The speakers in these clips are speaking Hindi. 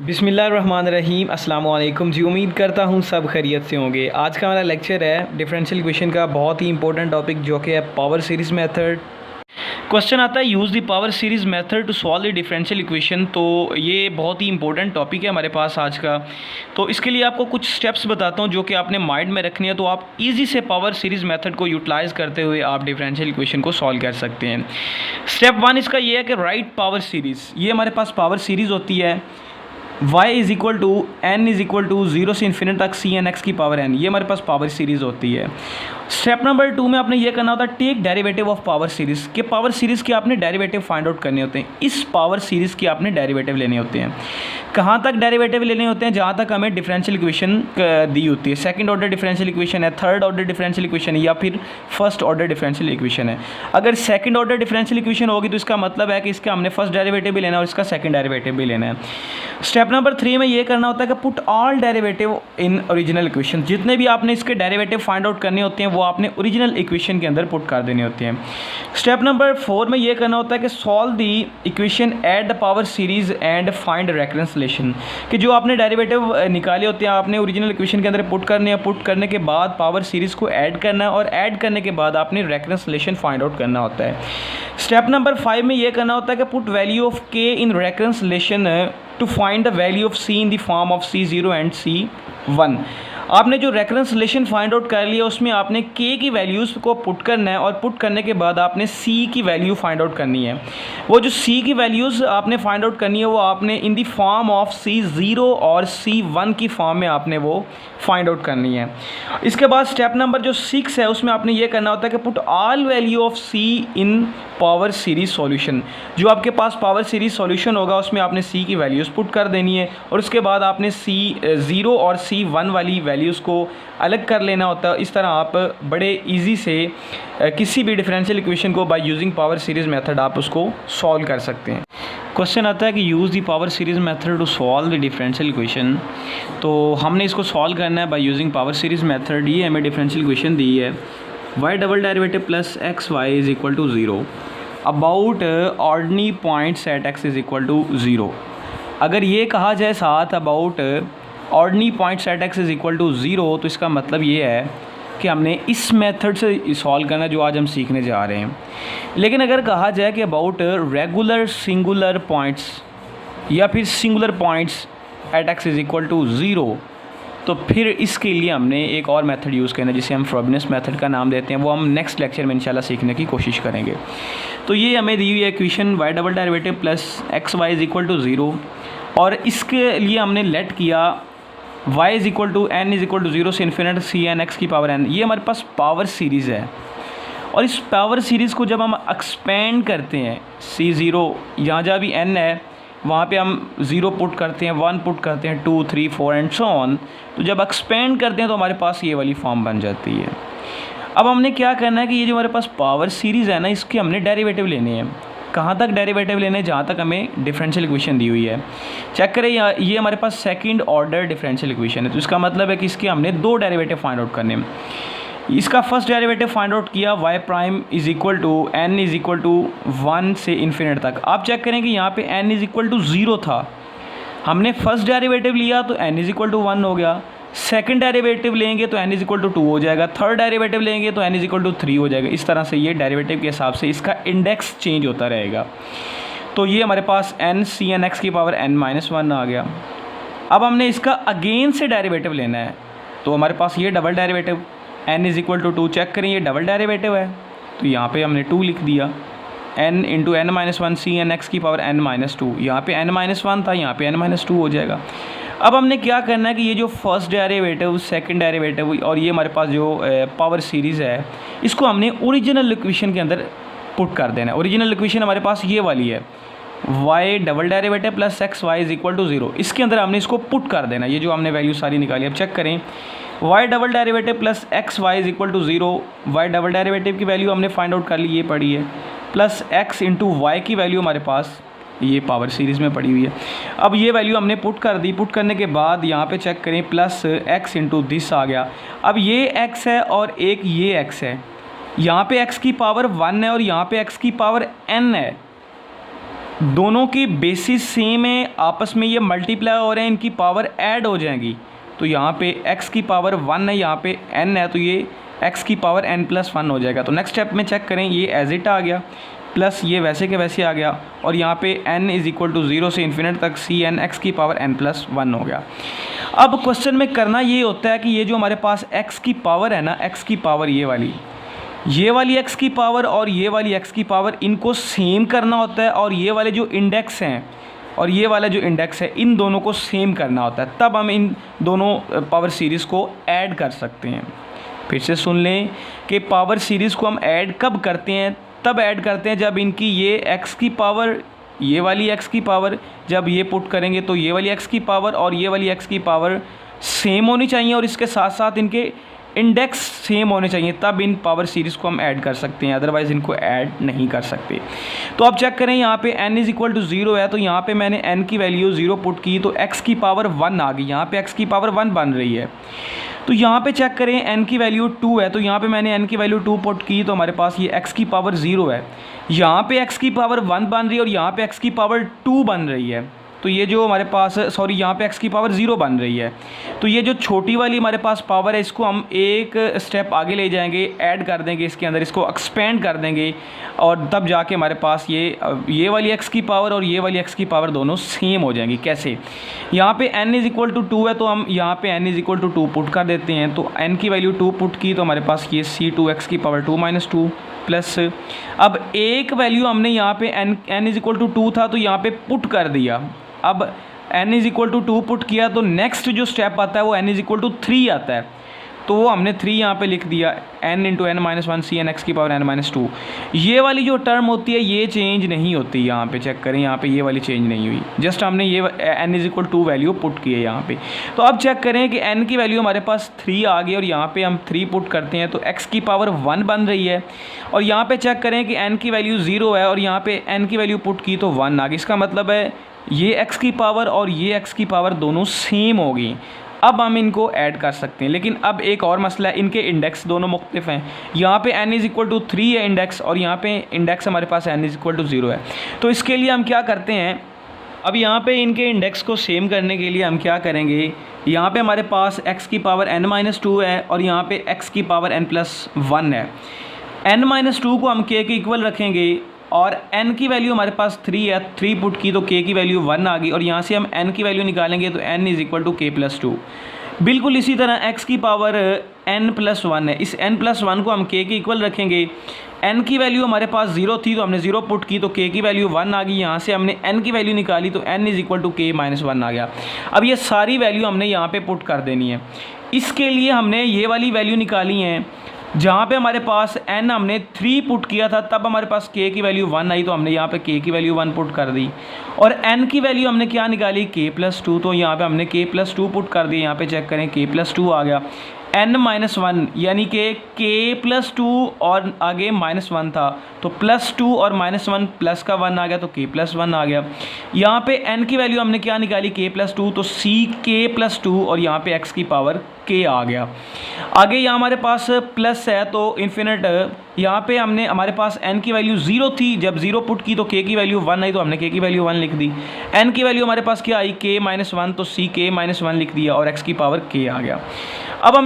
बिस्मिल्लाहिर्रहमानिर्रहीम अस्सलाम वालेकुम जी। उम्मीद करता हूँ सब खैरियत से होंगे। आज का हमारा लेक्चर है डिफरेंशियल इक्वेशन का, बहुत ही इंपॉर्टेंट टॉपिक जो कि है पावर सीरीज़ मेथड। क्वेश्चन आता है use the power series method to solve the differential equation. तो ये बहुत ही इंपॉर्टेंट टॉपिक है हमारे पास आज का। तो इसके लिए आपको कुछ स्टेप्स बताता हूँ जो कि आपने माइंड में रखनी है, तो आप इजी से पावर सीरीज़ मेथड को यूटिलाइज़ करते हुए आप डिफरेंशियल इक्वेशन को सॉल्व कर सकते हैं। स्टेप वन इसका ये है कि राइट पावर सीरीज़। ये हमारे पास पावर सीरीज़ होती है y is equal to n is equal to 0 से इन्फिनिट तक सी एन एक्स की पावर n। ये हमारे पास पावर सीरीज़ होती है। स्टेप नंबर 2 में आपने ये करना होता है take derivative of power series. के पावर सीरीज़ के आपने डेरिवेटिव फाइंड आउट करने होते हैं। इस पावर सीरीज़ के आपने डेरिवेटिव लेने होते हैं। कहाँ तक डेरिवेटिव लेने होते हैं? जहाँ तक हमें डिफरेंशियल इक्वेशन दी होती है। सेकंड ऑर्डर डिफरेंशियल इक्वेशन है, थर्ड ऑर्डर डिफरेंशियल इक्वेशन है, या फिर फर्स्ट ऑर्डर डिफरेंशियल इक्वेशन है। अगर सेकंड ऑर्डर डिफरेंशियल इक्वेशन होगी तो इसका मतलब है कि इसका हमने फर्स्ट डेरिवेटिव भी लेना है और इसका सेकंड डेरिवेटिव भी लेना है। स्टेप नंबर 3 में ये करना होता है कि put all derivative in original equation. जितने भी आपने इसके डेरिवेटिव फाइंड आउट करने होते हैं वो आपने ओरिजिनल इक्वेशन के अंदर पुट कर देने होते हैं। स्टेप नंबर 4 में ये करना होता है कि solve the equation at the power series and find reference relation. कि जो आपने डेरिवेटिव निकाले होते हैं आपने ओरिजिनल इक्वेशन के अंदर पुट करने हैं। पुट करने के बाद पावर सीरीज को ऐड करना है और ऐड करने के बाद आपने रेफरेंस रिलेशन फाइंड आउट करना होता है। स्टेप नंबर 5 में ये करना होता है कि put value of k in reference relation to find the value of c in the form of C0 and C1। आपने जो रेफरेंस रिलेशन फाइंड आउट कर लिया उसमें आपने के की वैल्यूज़ को पुट करना है और पुट करने के बाद आपने सी की वैल्यू फाइंड आउट करनी है। वो जो सी की वैल्यूज़ आपने फाइंड आउट करनी है वो आपने इन दी फॉर्म ऑफ C0 और C1 की फॉर्म में आपने वो फाइंड आउट करनी है। इसके बाद स्टेप नंबर जो 6 है उसमें आपने ये करना होता है कि put all value of c in power series solution. जो आपके पास पावर सीरीज सॉल्यूशन होगा उसमें आपने सी की वैल्यूज़ पुट कर देनी है और उसके बाद आपने C0 और C1 वाली वैल्यूज़ को अलग कर लेना होता है। इस तरह आप बड़े इजी से किसी भी डिफरेंशियल इक्वेशन को bye using power series method आप उसको सॉल्व कर सकते हैं। क्वेश्चन आता है कि use the power series method to solve the differential equation. तो हमने इसको सॉल्व करना है by using power series method. ये हमें डिफरेंशियल इक्वेशन दी है y double derivative plus x y is equal to 0 about ordinary points at x is equal to 0। अगर ये कहा जाए साथ about ordinary points at x is equal to 0 तो इसका मतलब ये है कि हमने इस मेथड से सॉल्व करना जो आज हम सीखने जा रहे हैं। लेकिन अगर कहा जाए कि अबाउट रेगुलर सिंगुलर पॉइंट्स या फिर singular points at x is equal to 0 तो फिर इसके लिए हमने एक और मेथड यूज़ करना है जिसे हम फ्रोबेनियस मेथड का नाम देते हैं। वो हम नेक्स्ट लेक्चर में इंशाल्लाह सीखने की कोशिश करेंगे। तो ये हमें दी हुई है equation y double derivative plus x y is equal to 0 और इसके लिए हमने लेट किया y is equal to n is equal to 0 से इन्फिनिट सी एन एक्स की पावर n। ये हमारे पास पावर सीरीज़ है और इस पावर सीरीज़ को जब हम एक्सपेंड करते हैं C0 यहाँ जहाँ भी n है वहाँ पे हम 0 पुट करते हैं, 1 पुट करते हैं, 2 3 4 एंड सो ऑन। तो जब एक्सपेंड करते हैं तो हमारे पास ये वाली फॉर्म बन जाती है। अब हमने क्या करना है कि ये जो हमारे पास पावर सीरीज़ है ना इसके हमने डेरिवेटिव लेने हैं। कहाँ तक डेरिवेटिव लेने हैं? जहाँ तक हमें डिफरेंशियल इक्वेशन दी हुई है। चेक करें ये हमारे पास सेकंड ऑर्डर डिफरेंशियल इक्वेशन है। तो इसका मतलब है कि इसके हमने 2 डेरिवेटिव फाइंड आउट करने हैं। इसका फर्स्ट डेरिवेटिव फाइंड आउट किया y prime is equal to n is equal to 1 से इन्फिनिट तक। आप चेक करें कि यहाँ पे n इज़ इक्वल टू 0 था, हमने फर्स्ट डेरिवेटिव लिया तो n इज़ इक्वल टू 1 हो गया। सेकंड डेरिवेटिव लेंगे तो n इज़ इक्वल टू 2 हो जाएगा। थर्ड डेरिवेटिव लेंगे तो n इज़ इक्वल टू 3 हो जाएगा। इस तरह से ये डेरिवेटिव के हिसाब से इसका इंडेक्स चेंज होता रहेगा। तो ये हमारे पास n सी एन एक्स की पावर n माइनस 1 आ गया। अब हमने इसका अगेन से डेरिवेटिव लेना है तो हमारे पास ये double derivative n is equal to 2। Check करें ये डबल डेरिवेटिव है तो यहाँ पे हमने 2 लिख दिया। n into n minus 1 c n x की पावर n माइनस 2। यहाँ पे n माइनस 1 था, यहाँ पे n माइनस 2 हो जाएगा। अब हमने क्या करना है कि ये जो फर्स्ट डेरिवेटिव सेकंड डेरिवेटिव और ये हमारे पास जो पावर सीरीज़ है इसको हमने ओरिजिनल इक्वेशन के अंदर पुट कर देना है। ओरिजिनल इक्वेशन हमारे पास ये वाली है y double derivative plus x y is equal to 0। इसके अंदर हमने इसको पुट कर देना। ये जो हमने वैल्यू सारी निकाली अब चेक करें y double derivative plus x y is equal to 0। y double derivative की वैल्यू हमने फाइंड आउट कर ली, ये पड़ी है, प्लस x इंटू वाई की वैल्यू हमारे पास ये पावर सीरीज़ में पड़ी हुई है। अब ये वैल्यू हमने पुट कर दी। पुट करने के बाद यहाँ पे चेक करें प्लस x इंटू दिस आ गया। अब ये x है और एक ये x है। यहाँ पे x की पावर 1 है और यहाँ पे x की पावर n है। दोनों की बेसिस सेम है, आपस में ये मल्टीप्लाई हो रहे हैं, इनकी पावर ऐड हो जाएंगी। तो यहाँ पे x की पावर 1 है, यहाँ पे n है, तो ये x की पावर n+1 हो जाएगा। तो नेक्स्ट स्टेप में चेक करें, ये एज इट आ गया, प्लस ये वैसे के वैसे आ गया, और यहाँ पे n = 0 से इन्फिनिट तक cn x की पावर n+1 हो गया। अब क्वेश्चन में करना ये होता है कि ये जो हमारे पास x की पावर है ना, x की पावर ये वाली x की पावर और ये वाली x की पावर, इनको सेम करना होता है, और ये वाले जो इंडेक्स हैं और ये वाला जो इंडेक्स है, इन दोनों को सेम करना होता है, तब हम इन दोनों पावर सीरीज़ को ऐड कर सकते हैं। फिर से सुन लें कि पावर सीरीज़ को हम ऐड कब करते हैं, तब ऐड करते हैं जब इनकी ये x की पावर, ये वाली x की पावर, जब ये पुट करेंगे तो ये वाली x की पावर और ये वाली x की पावर सेम होनी चाहिए, और इसके साथ साथ इनके इंडेक्स सेम होने चाहिए, तब इन पावर सीरीज़ को हम ऐड कर सकते हैं, अदरवाइज़ इनको ऐड नहीं कर सकते। तो आप चेक करें, यहाँ पे n = 0 है, तो यहाँ पे मैंने n की वैल्यू 0 पुट की, तो x की पावर 1 आ गई, यहाँ पे x की पावर 1 बन रही है। तो यहाँ पे चेक करें, n की वैल्यू 2 है, तो यहाँ पे मैंने n की वैल्यू 2 पुट की, तो हमारे पास ये x की पावर 0 है, यहाँ पे x की पावर 1 बन रही है, और यहाँ पे x की पावर 2 बन रही है। तो ये जो हमारे पास, सॉरी, यहाँ पे x की पावर 0 बन रही है। तो ये जो छोटी वाली हमारे पास पावर है, इसको हम एक स्टेप आगे ले जाएंगे, ऐड कर देंगे इसके अंदर, इसको एक्सपेंड कर देंगे, और तब जाके हमारे पास ये वाली x की पावर और ये वाली x की पावर दोनों सेम हो जाएंगी। कैसे? यहाँ पे n = 2 है, तो हम यहाँ पे n = 2 पुट कर देते हैं। तो n की वैल्यू 2 पुट की, तो हमारे पास ये c2x की पावर 2 - 2 प्लस, अब एक वैल्यू हमने यहाँ पे n = 2 था, तो यहाँ पे पुट कर दिया। अब n = 2 पुट किया, तो नेक्स्ट जो स्टेप आता है वो n = 3 आता है, तो वो हमने 3 यहाँ पे लिख दिया, n × n-1 cn x की पावर n-2। ये वाली जो टर्म होती है ये चेंज नहीं होती, यहाँ पे चेक करें, यहाँ पे ये वाली चेंज नहीं हुई, जस्ट हमने ये n = 2 वैल्यू पुट की है यहाँ पे। तो अब चेक करें कि n की वैल्यू हमारे पास 3 आ गई, और यहाँ पे हम 3 पुट करते हैं, तो x की पावर 1 बन रही है, और यहाँ पे चेक करें कि n की वैल्यू 0 है, और यहाँ पे n की वैल्यू पुट की तो 1 आ गई। इसका मतलब है ये x की पावर और ये x की पावर दोनों सेम होगी। अब हम इनको ऐड कर सकते हैं, लेकिन अब एक और मसला है, इनके इंडेक्स दोनों मुख्तलिफ हैं। यहाँ पे n = 3 है इंडेक्स, और यहाँ पे इंडेक्स हमारे पास n = 0 है। तो इसके लिए हम क्या करते हैं, अब यहाँ पे इनके इंडेक्स को सेम करने के लिए हम क्या करेंगे, यहाँ पे हमारे पास x की पावर n-2 है, और यहाँ पे x की पावर n+1 है। n-2 को हम k के इक्वल रखेंगे, और n की वैल्यू हमारे पास 3 है, 3 पुट की तो k की वैल्यू 1 आ गई, और यहाँ से हम n की वैल्यू निकालेंगे तो n = k+2। बिल्कुल इसी तरह x की पावर n+1 है, इस n+1 को हम k के इक्वल रखेंगे। n की वैल्यू हमारे पास 0 थी, तो हमने 0 पुट की तो k की वैल्यू 1 आ गई, यहाँ से हमने n की वैल्यू निकाली तो n = k-1 आ गया। अब ये सारी वैल्यू हमने यहाँ पे पुट कर देनी है। इसके लिए हमने ये वाली वैल्यू निकाली है, जहाँ पे हमारे पास n हमने 3 पुट किया था, तब हमारे पास k की वैल्यू 1 आई, तो हमने यहाँ पे k की वैल्यू 1 पुट कर दी, और n की वैल्यू हमने क्या निकाली, k+2, तो यहाँ पे हमने k+2 पुट कर दी। यहाँ पे चेक करें, k+2 आ गया, n-1 यानी कि k+2 और आगे -1 था, तो +2 और -1 प्लस का 1 आ गया, तो k+1 आ गया। यहाँ पे n की वैल्यू हमने क्या निकाली, k+2, तो ck+2, और यहाँ पे x की पावर k आ गया। आगे यहाँ हमारे पास प्लस है, तो इन्फिनिट, यहाँ पे हमारे पास n की वैल्यू 0 थी, जब 0 पुट की तो k की वैल्यू 1 आई, तो हमने k की वैल्यू 1 लिख दी। n की वैल्यू हमारे पास क्या आई, k-1, तो ck-1 लिख दिया, और x की पावर k आ गया। अब हम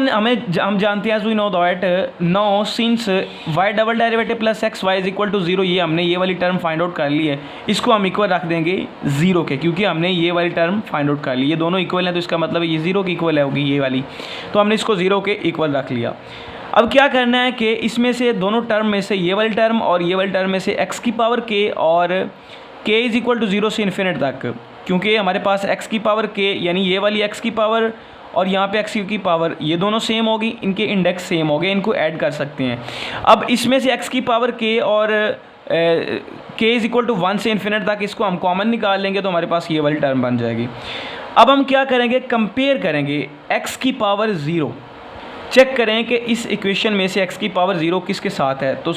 जानते हैं, as we know that now since y double derivative plus x y = 0, ये हमने ये वाली टर्म फाइंड आउट कर ली है, इसको हम इक्वल रख देंगे 0 के, क्योंकि हमने ये वाली टर्म फाइंड आउट कर ली, ये दोनों इक्वल हैं, तो इसका मतलब ये 0 की इक्वल होगी ये वाली, तो हमने इसको 0 के इक्वल रख लिया। अब क्या करना है कि इसमें से दोनों टर्म में से ये वाली टर्म और ये वाली टर्म में से x की पावर k और k = 0 से इन्फिनिट तक, क्योंकि हमारे पास x की पावर k यानी ये वाली x की पावर और यहाँ पे x की पावर ये दोनों सेम होगी, इनके इंडेक्स सेम हो गए, इनको ऐड कर सकते हैं। अब इसमें से x की पावर k और k = 1 से इन्फिनिट तक, इसको हम कॉमन निकाल लेंगे, तो हमारे पास ये वाली टर्म बन जाएगी। अब हम क्या करेंगे, कंपेयर करेंगे x की पावर 0, चेक करें कि इस इक्वेशन में से x की पावर 0 किसके साथ है, तो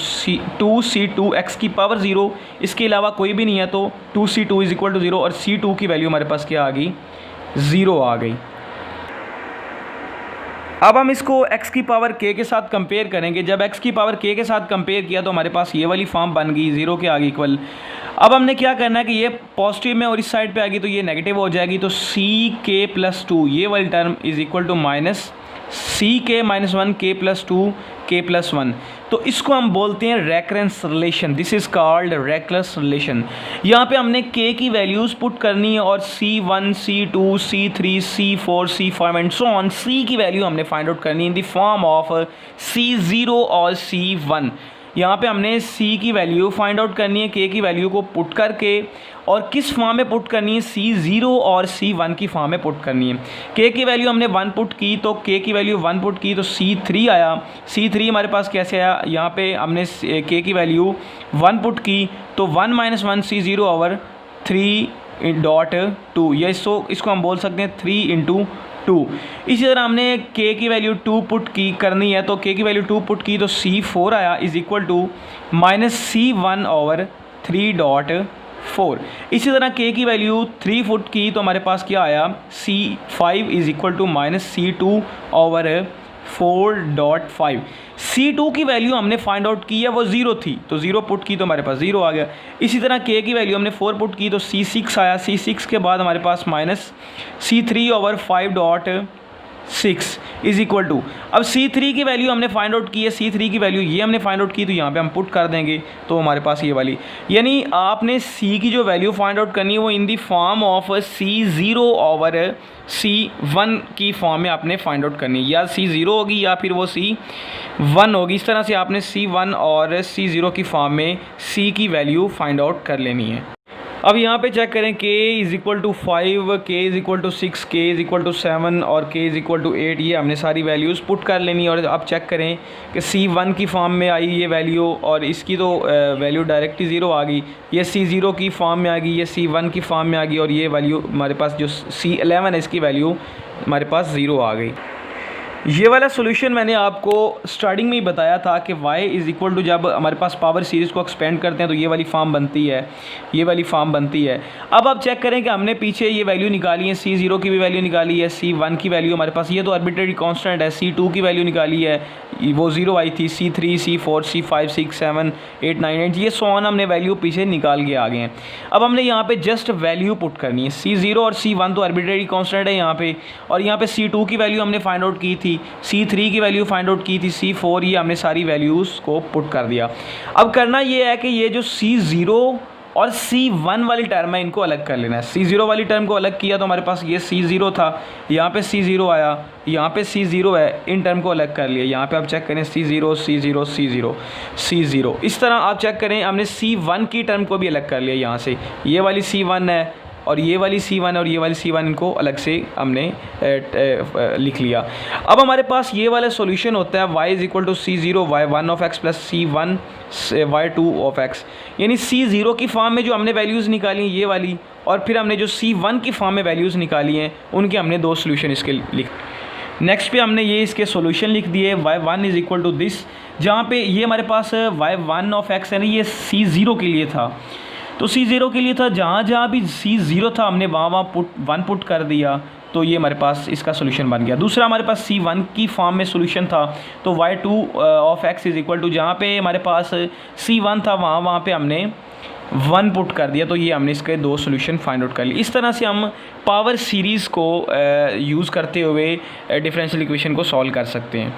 2c2 x की पावर 0, इसके अलावा कोई भी नहीं है, तो 2c2 = 0, और c2 की वैल्यू हमारे पास क्या आ गई, 0 आ गई। अब हम इसको x की पावर k के साथ कंपेयर करेंगे। जब x की पावर k के साथ कंपेयर किया तो हमारे पास ये वाली फॉर्म बन गई 0 के आगे इक्वल। अब हमने क्या करना है कि ये पॉजिटिव में और इस साइड पे आ गई तो ये नेगेटिव हो जाएगी, तो ck+2 ये वाली term is equal to minus ck-1 k+2 k+1। तो इसको हम बोलते हैं recurrence relation. This is called recurrence relation. यहाँ पे हमने k की वैल्यूज़ पुट करनी है और c1 c2 c3 c4 c5 and so on c की वैल्यू हमने फाइंड आउट करनी इन द फॉर्म ऑफ c0 और c1। यहाँ पे हमने c की वैल्यू फाइंड आउट करनी है k की वैल्यू को पुट करके, और किस फॉर्म में पुट करनी है, c0 और c1 की फॉर्म में पुट करनी है। k की वैल्यू हमने 1 पुट की तो k की वैल्यू 1 पुट की तो c3 आया। c3 हमारे पास कैसे आया, यहाँ पे हमने k की वैल्यू 1 पुट की तो 1 - 1 c0 ओवर 3.2, ये इसको हम बोल सकते हैं 3 × 2। इसी तरह हमने k की वैल्यू 2 पुट की करनी है तो k की वैल्यू 2 पुट की तो c4 आया is equal to -c1 over 3.4। इसी तरह k की वैल्यू 3 पुट की तो हमारे पास क्या आया, c5 is equal to -c2 over 4.5। c2 की वैल्यू हमने फाइंड आउट की है, वो 0 थी तो 0 पुट की तो हमारे पास 0 आ गया। इसी तरह k की वैल्यू हमने 4 पुट की तो c6 आया। c6 के बाद हमारे पास -c3 over 5.6 is equal to, अब c3 की वैल्यू हमने फाइंड आउट की है, c3 की वैल्यू ये हमने फाइंड आउट की तो यहाँ पे हम पुट कर देंगे तो हमारे पास ये वाली, यानी आपने c की जो वैल्यू फाइंड आउट करनी है वो in the form of c0 over c1 की फॉर्म में आपने फाइंड आउट करनी है, या c0 होगी या फिर वो c1 होगी। इस तरह से आपने c1 और c0 की फॉर्म में c की वैल्यू फाइंड आउट कर लेनी है। अब यहाँ पे चेक करें k is equal to 5, k is equal to 6, k is equal to 7 और k इज़ इक्वल टू 8, ये हमने सारी वैल्यूज़ पुट कर लेनी है। और अब चेक करें कि c1 की फॉर्म में आई ये वैल्यू और इसकी तो वैल्यू डायरेक्ट ही 0 आ गई, ये c0 की फॉर्म में आ गई, ये c1 की फॉर्म में आ गई और ये वैल्यू हमारे पास जो c11 है इसकी वैल्यू हमारे पास 0 आ गई। ये वाला सोल्यूशन मैंने आपको स्टार्टिंग में ही बताया था कि y इज़ इक्वल टू जब हमारे पास पावर सीरीज़ को एक्सपेंड करते हैं तो ये वाली फॉर्म बनती है, ये वाली फॉर्म बनती है। अब आप चेक करें कि हमने पीछे ये वैल्यू निकाली है, c0 की भी वैल्यू निकाली है, c1 की वैल्यू हमारे पास ये तो आर्बिट्रेरी कांस्टेंट है, c2 की वैल्यू निकाली है वो 0 आई थी, c3 c4 c5 6 7 8 9 8 ये सोन हमने वैल्यू पीछे निकाल के आ गए हैं। अब हमने यहाँ पे जस्ट वैल्यू पुट करनी है, c0 और c1 तो आर्बिट्रेरी कांस्टेंट है यहाँ पे, और यहाँ पे c2 की वैल्यू हमने फाइंड आउट की थी, c3 की वैल्यू फाइंड आउट की थी, c4 ये हमने सारी वैल्यूज़ को पुट कर दिया। अब करना ये है कि ये जो c0 और c1 वाली टर्म है इनको अलग कर लेना है। c0 वाली टर्म को अलग किया तो हमारे पास ये c0 था, यहाँ पे c0 आया, यहाँ पे c0 है, इन टर्म को अलग कर लिया। यहाँ पे आप चेक करें c0 c0 c0 c0। इस तरह आप चेक करें हमने c1 की टर्म को भी अलग कर लिया, यहाँ से ये वाली c1 है और ये वाली c1 और ये वाली c1 इनको अलग से हमने लिख लिया। अब हमारे पास ये वाला सॉल्यूशन होता है y is equal to c0 y1 of x plus c1 y2 of x, यानी c0 की फॉर्म में जो हमने वैल्यूज़ निकाली ये वाली, और फिर हमने जो c1 की फॉर्म में वैल्यूज़ निकाली हैं उनके हमने दो सॉल्यूशन इसके लिख। नेक्स्ट पे हमने ये इसके सॉल्यूशन लिख दिए y1 is equal to this, जहाँ पे ये हमारे पास y1 ऑफ x है ना, ये c0 के लिए था, तो c0 के लिए था, जहाँ भी c0 था हमने वहाँ 1 पुट कर दिया तो ये हमारे पास इसका सोल्यूशन बन गया। दूसरा हमारे पास c1 की फॉर्म में सोल्यूशन था तो y2 of x is equal to, जहाँ पे हमारे पास c1 था वहाँ पे हमने 1 पुट कर दिया, तो ये हमने इसके दो सोल्यूशन फाइंड आउट कर लिए। इस तरह से हम पावर सीरीज़ को यूज़ करते हुए डिफरेंशियल इक्वेशन को सॉल्व कर सकते हैं।